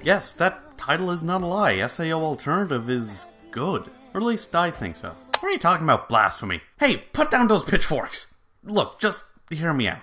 Yes, that title is not a lie. SAO Alternative is good. Or at least I think so. What are you talking about blasphemy? Hey, put down those pitchforks! Look, just hear me out.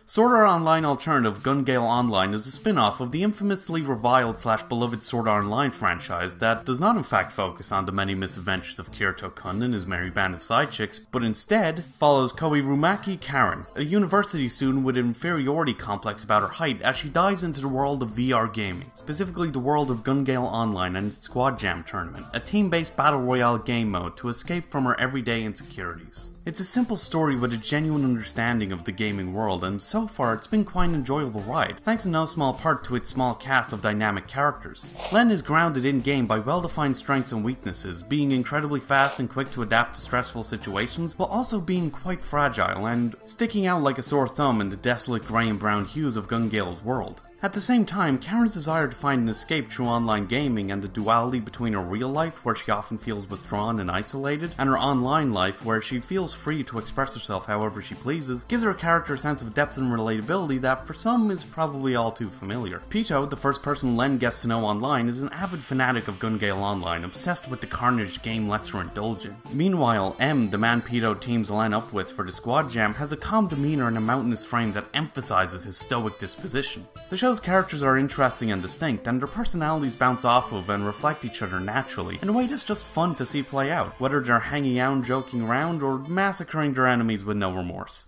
Sword Art Online Alternative Gun Gale Online is a spin-off of the infamously reviled/beloved Sword Art Online franchise that does not in fact focus on the many misadventures of Kirito-kun and his merry band of side chicks, but instead follows Koirumaki Karen, a university student with an inferiority complex about her height as she dives into the world of VR gaming, specifically the world of Gun Gale Online and its Squad Jam tournament, a team-based battle royale game mode to escape from her everyday insecurities. It's a simple story with a genuine understanding of the gaming world, and so far it's been quite an enjoyable ride, thanks in no small part to its small cast of dynamic characters. Len is grounded in-game by well-defined strengths and weaknesses, being incredibly fast and quick to adapt to stressful situations, while also being quite fragile and sticking out like a sore thumb in the desolate grey and brown hues of Gun Gale's world. At the same time, Karen's desire to find an escape through online gaming and the duality between her real life, where she often feels withdrawn and isolated, and her online life, where she feels free to express herself however she pleases, gives her character a sense of depth and relatability that for some is probably all too familiar. Pito, the first person Len gets to know online, is an avid fanatic of Gun Gale Online, obsessed with the carnage game lets her indulge in. Meanwhile, M, the man Pito teams Len up with for the Squad Jam, has a calm demeanor and a mountainous frame that emphasizes his stoic disposition. The show's characters are interesting and distinct, and their personalities bounce off of and reflect each other naturally, in a way that's just fun to see play out, whether they're hanging out and joking around, or massacring their enemies with no remorse.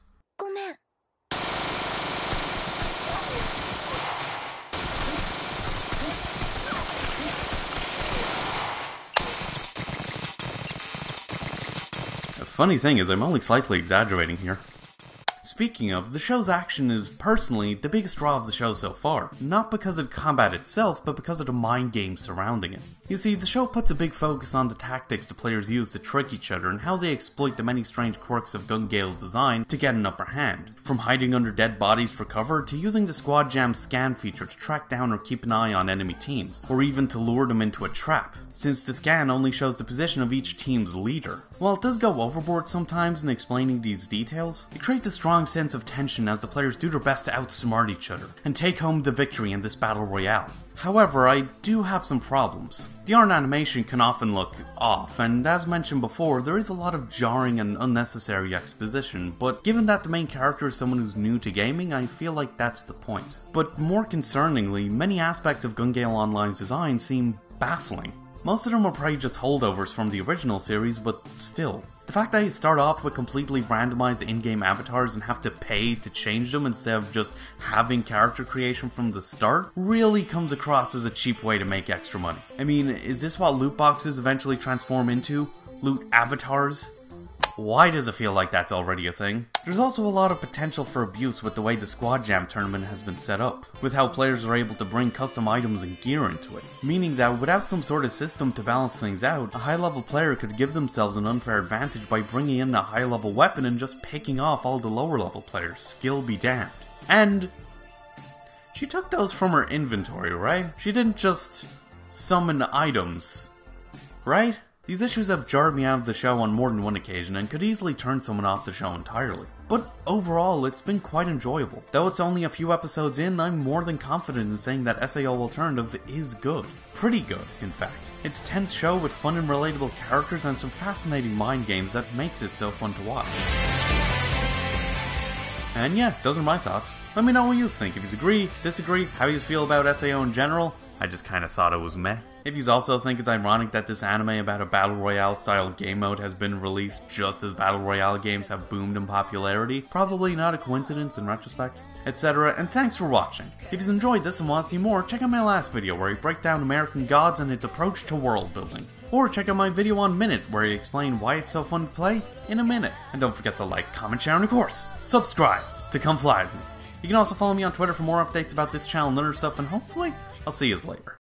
The funny thing is, I'm only slightly exaggerating here. Speaking of, the show's action is, personally, the biggest draw of the show so far. Not because of the combat itself, but because of the mind games surrounding it. You see, the show puts a big focus on the tactics the players use to trick each other and how they exploit the many strange quirks of Gun Gale's design to get an upper hand. From hiding under dead bodies for cover, to using the Squad Jam scan feature to track down or keep an eye on enemy teams, or even to lure them into a trap, since the scan only shows the position of each team's leader. While it does go overboard sometimes in explaining these details, it creates a strong sense of tension as the players do their best to outsmart each other and take home the victory in this battle royale. However, I do have some problems. The art animation can often look off, and as mentioned before, there is a lot of jarring and unnecessary exposition, but given that the main character is someone who's new to gaming, I feel like that's the point. But more concerningly, many aspects of Gun Gale Online's design seem baffling. Most of them are probably just holdovers from the original series, but still. The fact that you start off with completely randomized in-game avatars and have to pay to change them instead of just having character creation from the start really comes across as a cheap way to make extra money. I mean, is this what loot boxes eventually transform into? Loot avatars? Why does it feel like that's already a thing? There's also a lot of potential for abuse with the way the Squad Jam tournament has been set up, with how players are able to bring custom items and gear into it, meaning that without some sort of system to balance things out, a high-level player could give themselves an unfair advantage by bringing in a high-level weapon and just picking off all the lower-level players, skill be damned. And she took those from her inventory, right? She didn't just summon items, right? These issues have jarred me out of the show on more than one occasion and could easily turn someone off the show entirely. But overall, it's been quite enjoyable. Though it's only a few episodes in, I'm more than confident in saying that SAO Alternative is good. Pretty good, in fact. It's a tense show with fun and relatable characters and some fascinating mind games that makes it so fun to watch. And yeah, those are my thoughts. Let me know what you think. If you agree, disagree, how you feel about SAO in general. I just kinda thought it was meh. If you also think it's ironic that this anime about a Battle Royale style game mode has been released just as Battle Royale games have boomed in popularity, probably not a coincidence in retrospect, etc. And thanks for watching. If you enjoyed this and want to see more, check out my last video where I break down American Gods and its approach to world building. Or check out my video on Minute where I explain why it's so fun to play in a minute. And don't forget to like, comment, share, and of course, subscribe to come fly with me. You can also follow me on Twitter for more updates about this channel and other stuff, and hopefully, I'll see you later.